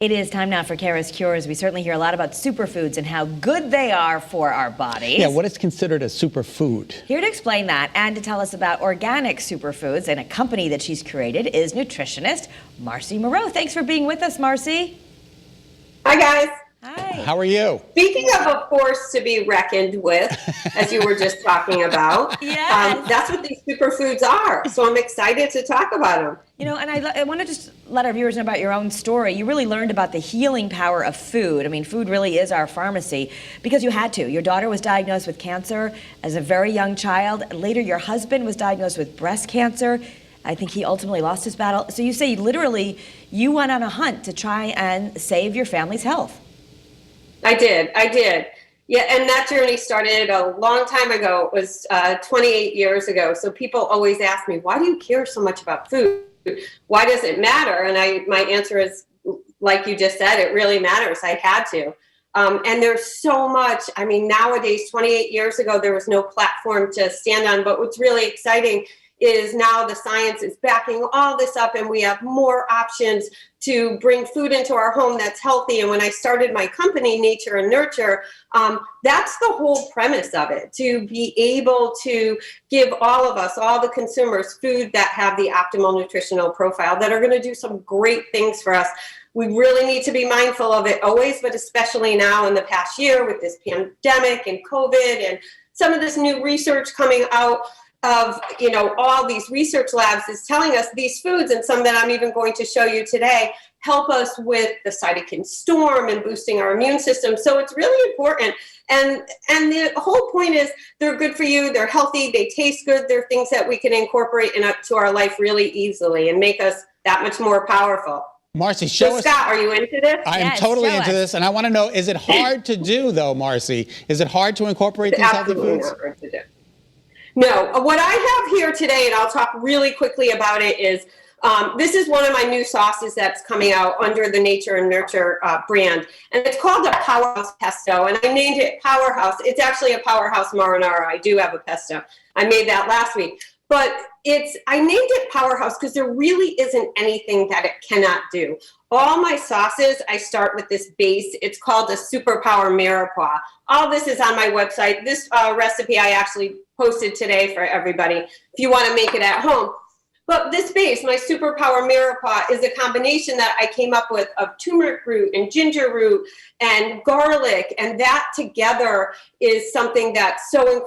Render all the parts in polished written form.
It is time now for Kara's Cures. We certainly hear a lot about superfoods and how good they are for our bodies. Yeah, what is considered a superfood? Here to explain that and to tell us about organic superfoods and a company that she's created is nutritionist Marci Moreau. Thanks for being with us, Marci. Hi, guys. Hi. How are you? Speaking of a force to be reckoned with, as you were just talking about, Yes. that's what these superfoods are. So I'm excited to talk about them. You know, and I want to just let our viewers know about your own story. You really learned about the healing power of food. I mean, food really is our pharmacy because you had to. Your daughter was diagnosed with cancer as a very young child. Later, your husband was diagnosed with breast cancer. I think he ultimately lost his battle. So you say literally you went on a hunt to try and save your family's health. I did. Yeah, and that journey started a long time ago. It was 28 years ago. So people always ask me, why do you care so much about food? Why does it matter? And my answer is, like you just said, it really matters. I had to. And there's so much. I mean, nowadays, 28 years ago, there was no platform to stand on. But what's really exciting is now the science is backing all this up and we have more options to bring food into our home that's healthy. And when I started my company, Nature and Nurture, that's the whole premise of it, to be able to give all of us, all the consumers, food that have the optimal nutritional profile that are going to do some great things for us. We really need to be mindful of it always, but especially now in the past year with this pandemic and COVID and some of this new research coming out of, you know, all these research labs is telling us these foods, and some that I'm even going to show you today, help us with the cytokine storm and boosting our immune system. So it's really important. And the whole point is they're good for you, they're healthy, they taste good, they're things that we can incorporate into our life really easily and make us that much more powerful. Marci, show us. Scott, are you into this? I'm Yes, totally show into us. this, and I want to know, is it hard to do, though, Marci? Is it hard to incorporate It's these healthy absolutely foods? not hard to do. No, what I have here today, and I'll talk really quickly about it, is this is one of my new sauces that's coming out under the Nature and Nurture brand. And it's called a Powerhouse Pesto, and I named it Powerhouse. It's actually a Powerhouse Marinara. I do have a pesto. I made that last week. But I named it Powerhouse because there really isn't anything that it cannot do. All my sauces, I start with this base. It's called a Superpower Mirepoix. All this is on my website. This recipe I actually posted today for everybody if you want to make it at home. But this base, my Superpower Mirepoix, is a combination that I came up with of turmeric root and ginger root and garlic. And that together is something that's so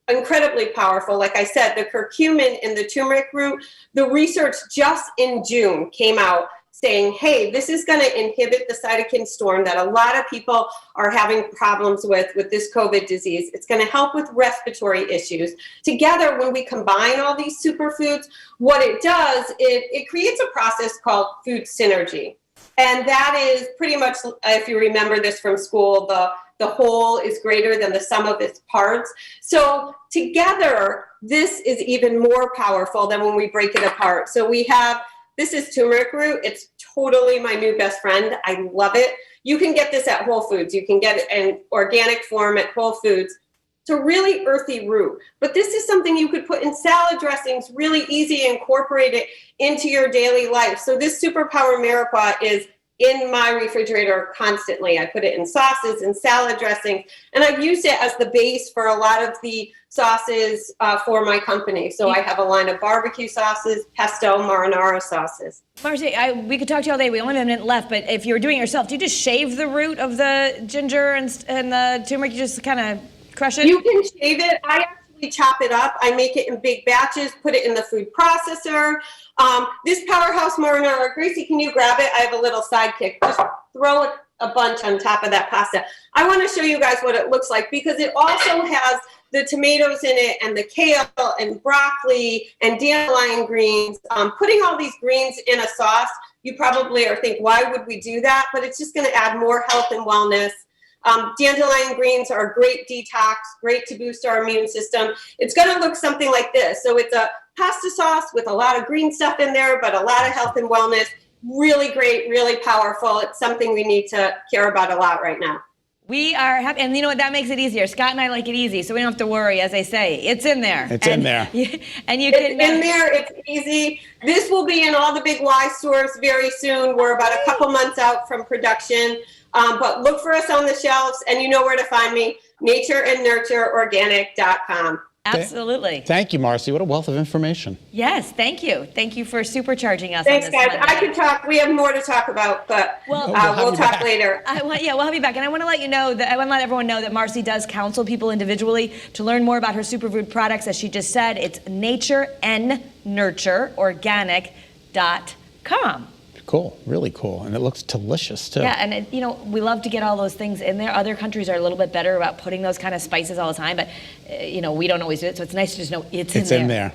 incredibly powerful. Like I said, the curcumin in the turmeric root, the research just in June came out saying, hey, this is going to inhibit the cytokine storm that a lot of people are having problems with this COVID disease. It's going to help with respiratory issues. Together, when we combine all these superfoods, what it does, it creates a process called food synergy. And that is pretty much, if you remember this from school, the whole is greater than the sum of its parts. So together, this is even more powerful than when we break it apart. So we have, this is turmeric root. It's totally my new best friend. I love it. You can get this at Whole Foods. You can get it in organic form at Whole Foods. It's a really earthy root, but this is something you could put in salad dressings, really easy, incorporate it into your daily life. So this Superpower Mirepoix is in my refrigerator constantly. I put it in sauces and salad dressings, and I've used it as the base for a lot of the sauces for my company. So I have a line of barbecue sauces, pesto, marinara sauces. Marci, we could talk to you all day. We only have a minute left, but if you were doing it yourself, do you just shave the root of the ginger and the turmeric? You just kind of crush it? You can shave it. I actually chop it up. I make it in big batches, put it in the food processor. This Powerhouse Marinara, Gracie, can you grab it? I have a little sidekick. Just throw a bunch on top of that pasta. I want to show you guys what it looks like because it also has the tomatoes in it and the kale and broccoli and dandelion greens. Putting all these greens in a sauce, you probably are thinking, why would we do that? But it's just going to add more health and wellness. Dandelion greens are a great detox, great to boost our immune system. It's going to look something like this. So it's a pasta sauce with a lot of green stuff in there, but a lot of health and wellness. Really great, really powerful. It's something we need to care about a lot right now. We are happy, and you know what? That makes it easier. Scott and I like it easy, so we don't have to worry. As I say, it's in there. It's in there. And you It's can. in there. It's easy. This will be in all the big Y stores very soon. We're about a couple months out from production, but look for us on the shelves, and you know where to find me: natureandnurtureorganic.com. Absolutely. Thank you, Marci. What a wealth of information. Yes, thank you. Thank you for supercharging us. Thanks, on this guys. Monday. I could talk. We have more to talk about, but Well, we'll talk later. We'll have you back. And I want to let you know that I want to let everyone know that Marci does counsel people individually to learn more about her superfood products. As she just said, it's natureandnurtureorganic.com. Cool, really cool, and it looks delicious too. Yeah, and we love to get all those things in there. Other countries are a little bit better about putting those kind of spices all the time, but we don't always do it. So it's nice to just know it's in there. It's in there.